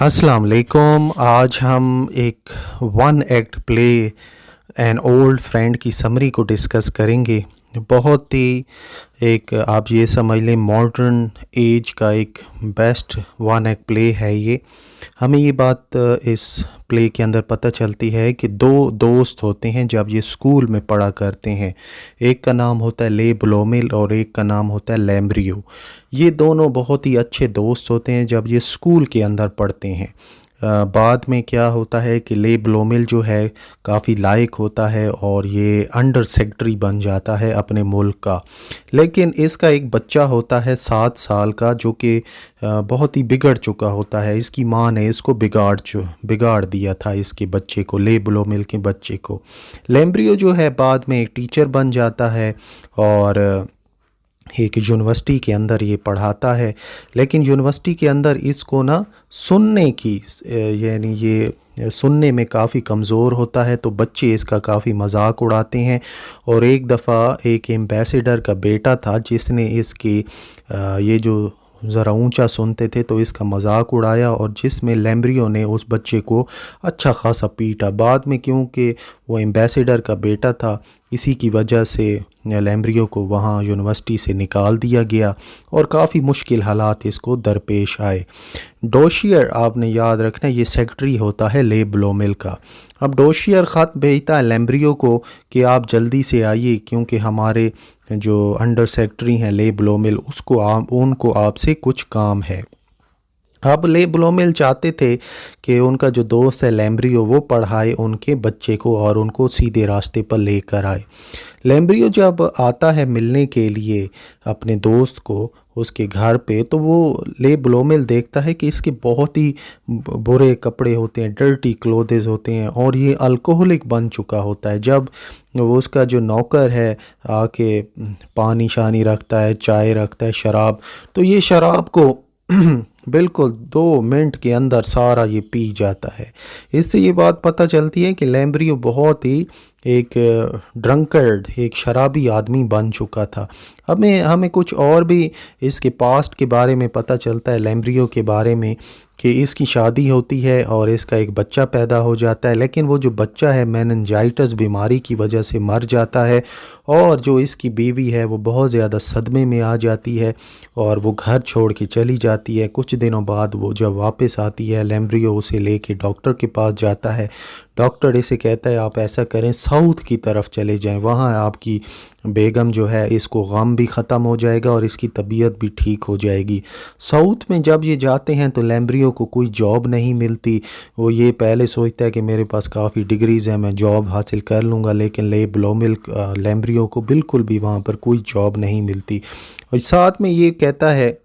अस्सलाम वालेकुम। आज हम एक one act play an old friend की समरी को डिस्कस करेंगे। बहुत ही एक आप ये समझ लें मॉडर्न एज का एक बेस्ट वन एक्ट प्ले है ये। हमें ये बात इस प्ले के अंदर पता चलती है कि दो दोस्त होते हैं जब ये स्कूल में पढ़ा करते हैं। एक का नाम होता है ले ब्लोमिल और एक का नाम होता है लैम्ब्रियो। ये दोनों बहुत ही अच्छे दोस्त होते हैं जब ये स्कूल के अंदर पढ़ते हैं। बाद में क्या होता है कि ले ब्लोमिल जो है काफ़ी लायक होता है और ये अंडर सेक्रेटरी बन जाता है अपने मुल्क का। लेकिन इसका एक बच्चा होता है 7 साल का जो कि बहुत ही बिगड़ चुका होता है। इसकी माँ ने इसको बिगाड़ दिया था इसके बच्चे को, ले ब्लोमिल के बच्चे को। लैम्ब्रियो जो है बाद में एक टीचर बन जाता है और एक यूनिवर्सिटी के अंदर ये पढ़ाता है। लेकिन यूनिवर्सिटी के अंदर इसको ना सुनने की यानी ये सुनने में काफ़ी कमज़ोर होता है, तो बच्चे इसका काफ़ी मजाक उड़ाते हैं। और एक दफ़ा एक एम्बेसडर का बेटा था जिसने इसकी ये जो ज़रा ऊंचा सुनते थे तो इसका मजाक उड़ाया और जिसमें लैम्ब्रियो ने उस बच्चे को अच्छा खासा पीटा। बाद में क्योंकि वो एम्बेसडर का बेटा था इसी की वजह से लैम्ब्रियो को वहाँ यूनिवर्सिटी से निकाल दिया गया और काफ़ी मुश्किल हालात इसको दरपेश आए। डोशियर आपने याद रखना ये सेक्रेटरी होता है ले ब्लोमिल का। अब डोशियर ख़त भेजता है लैम्ब्रियो को कि आप जल्दी से आइए क्योंकि हमारे जो अंडर सेक्रेटरी हैं ले ब्लोमिल उनको आपसे कुछ काम है। अब ले ब्लोमिल चाहते थे कि उनका जो दोस्त है लैम्ब्रियो वो पढ़ाए उनके बच्चे को और उनको सीधे रास्ते पर लेकर आए। लैम्ब्रियो जब आता है मिलने के लिए अपने दोस्त को उसके घर पे, तो वो ले ब्लोमिल देखता है कि इसके बहुत ही बुरे कपड़े होते हैं, डर्टी क्लोथेस होते हैं और ये अल्कोहलिक बन चुका होता है। जब वो उसका जो नौकर है आके पानी शानी रखता है, चाय रखता है, शराब, तो ये शराब को बिल्कुल 2 मिनट के अंदर सारा ये पी जाता है। इससे ये बात पता चलती है कि लैम्ब्रियो बहुत ही एक ड्रंकर्ड, एक शराबी आदमी बन चुका था। हमें कुछ और भी इसके पास्ट के बारे में पता चलता है लैम्ब्रियो के बारे में कि इसकी शादी होती है और इसका एक बच्चा पैदा हो जाता है। लेकिन वो जो बच्चा है मेनिंजाइटिस बीमारी की वजह से मर जाता है और जो इसकी बीवी है वो बहुत ज़्यादा सदमे में आ जाती है और वो घर छोड़ के चली जाती है। कुछ दिनों बाद वो जब वापस आती है लैम्ब्रियो उसे लेके डॉक्टर के पास जाता है। डॉक्टर इसे कहता है आप ऐसा करें साउथ की तरफ चले जाएं, वहाँ आपकी बेगम जो है इसको गम भी ख़त्म हो जाएगा और इसकी तबीयत भी ठीक हो जाएगी। साउथ में जब ये जाते हैं तो लैम्ब्रियो को कोई जॉब नहीं मिलती। वो ये पहले सोचता है कि मेरे पास काफ़ी डिग्रीज़ हैं, मैं जॉब हासिल कर लूँगा, लेकिन ले ब्लोमिल लैम्ब्रियो को बिल्कुल भी वहाँ पर कोई जॉब नहीं मिलती। और साथ में ये कहता है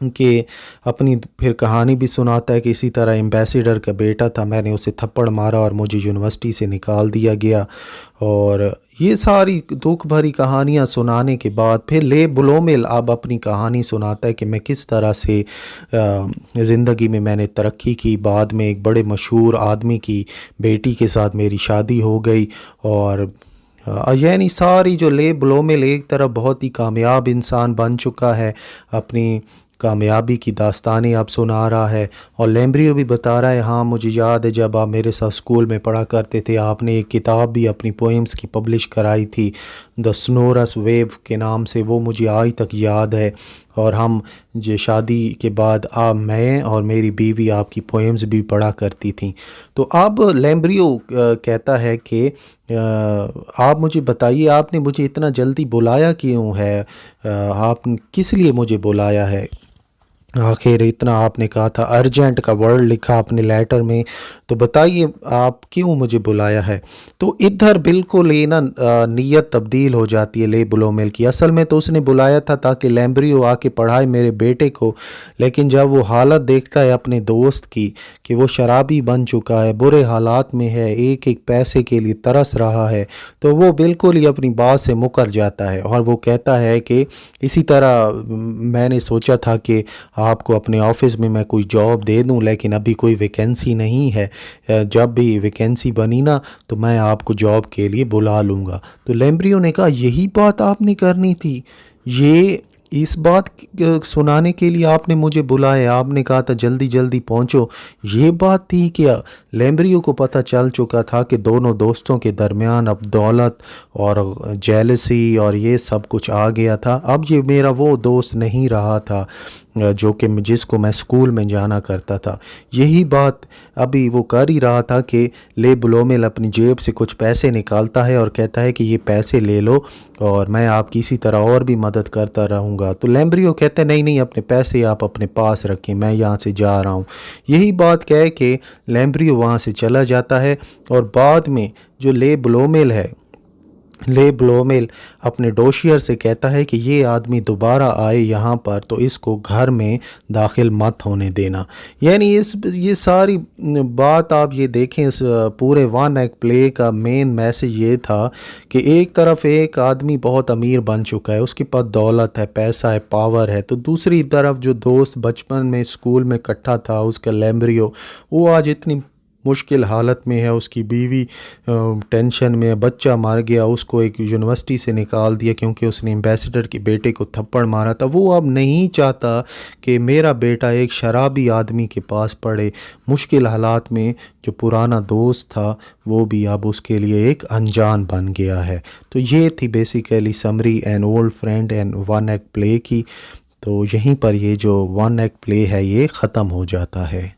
कि अपनी फिर कहानी भी सुनाता है कि इसी तरह एम्बेसडर का बेटा था, मैंने उसे थप्पड़ मारा और मुझे यूनिवर्सिटी से निकाल दिया गया। और ये सारी दुख भरी कहानियाँ सुनाने के बाद फिर ले ब्लोमिल अब अपनी कहानी सुनाता है कि मैं किस तरह से ज़िंदगी में मैंने तरक्की की। बाद में एक बड़े मशहूर आदमी की बेटी के साथ मेरी शादी हो गई और यानी सारी जो ले ब्लोमिल एक तरफ बहुत ही कामयाब इंसान बन चुका है, अपनी कामयाबी की दास्तानें आप सुना रहा है। और लैम्ब्रियो भी बता रहा है हाँ मुझे याद है जब आप मेरे साथ स्कूल में पढ़ा करते थे आपने एक किताब भी अपनी पोएम्स की पब्लिश कराई थी द सोनोरस वेव के नाम से, वो मुझे आज तक याद है। और हम जो शादी के बाद मैं और मेरी बीवी आपकी पोएम्स भी पढ़ा करती थी। तो अब लैम्ब्रियो कहता है कि आप मुझे बताइए आपने मुझे इतना जल्दी बुलाया क्यों है, आप किस लिए मुझे बुलाया है। आखिर इतना आपने कहा था, अर्जेंट का वर्ड लिखा आपने लेटर में, तो बताइए आप क्यों मुझे बुलाया है। तो इधर बिल्कुल ये ना नीयत तब्दील हो जाती है ले ब्लोमिल की। असल में तो उसने बुलाया था ताकि लैम्ब्रियो आके पढ़ाए मेरे बेटे को, लेकिन जब वो हालत देखता है अपने दोस्त की कि वो शराबी बन चुका है, बुरे हालात में है, एक एक पैसे के लिए तरस रहा है, तो वो बिल्कुल ही अपनी बात से मुकर जाता है। और वो कहता है कि इसी तरह मैंने सोचा था कि आपको अपने ऑफिस में मैं कोई जॉब दे दूं, लेकिन अभी कोई वैकेंसी नहीं है, जब भी वैकेंसी बनी ना तो मैं आपको जॉब के लिए बुला लूँगा। तो लैम्ब्रियो ने कहा यही बात आपने करनी थी, ये اس بات سنانے کے لیے آپ نے مجھے بلایا، آپ نے کہا تھا جلدی جلدی پہنچو، یہ بات تھی کہ لیمبریو کو پتہ چل چکا تھا کہ دونوں دوستوں کے درمیان اب دولت اور جیلسی اور یہ سب کچھ آ گیا تھا۔ اب یہ میرا وہ دوست نہیں رہا تھا جو کہ جس کو میں اسکول میں جانا کرتا تھا۔ یہی بات ابھی وہ کر ہی رہا تھا کہ لے بلومیل اپنی جیب سے کچھ پیسے نکالتا ہے اور کہتا ہے کہ یہ پیسے لے لو اور میں آپ کی اسی طرح اور بھی مدد کرتا رہوں گا۔ تو لیمبریو کہتا ہے نہیں نہیں، اپنے پیسے آپ اپنے پاس رکھیں، میں یہاں سے جا رہا ہوں۔ یہی بات کہہ کے لیمبریو وہاں سے چلا جاتا ہے، اور بعد میں جو لے بلومیل اپنے ڈوشیئر سے کہتا ہے کہ یہ آدمی دوبارہ آئے یہاں پر تو اس کو گھر میں داخل مت ہونے دینا۔ یعنی یہ ساری بات آپ یہ دیکھیں، اس پورے ون ایکٹ پلے کا مین میسج یہ تھا کہ ایک طرف ایک آدمی بہت امیر بن چکا ہے، اس کے پاس دولت ہے، پیسہ ہے، پاور ہے، تو دوسری طرف جو دوست بچپن میں اسکول میں اکٹھا تھا اس کا لیمبریو، وہ آج اتنی مشکل حالت میں ہے، اس کی بیوی ٹینشن میں، بچہ مر گیا، اس کو ایک یونیورسٹی سے نکال دیا کیونکہ اس نے ایمبیسڈر کے بیٹے کو تھپڑ مارا تھا۔ وہ اب نہیں چاہتا کہ میرا بیٹا ایک شرابی آدمی کے پاس پڑے۔ مشکل حالات میں جو پرانا دوست تھا وہ بھی اب اس کے لیے ایک انجان بن گیا ہے۔ تو یہ تھی basically summary an old friend and one act play کی۔ تو یہیں پر یہ جو ون ایکٹ پلے ہے یہ ختم ہو جاتا ہے۔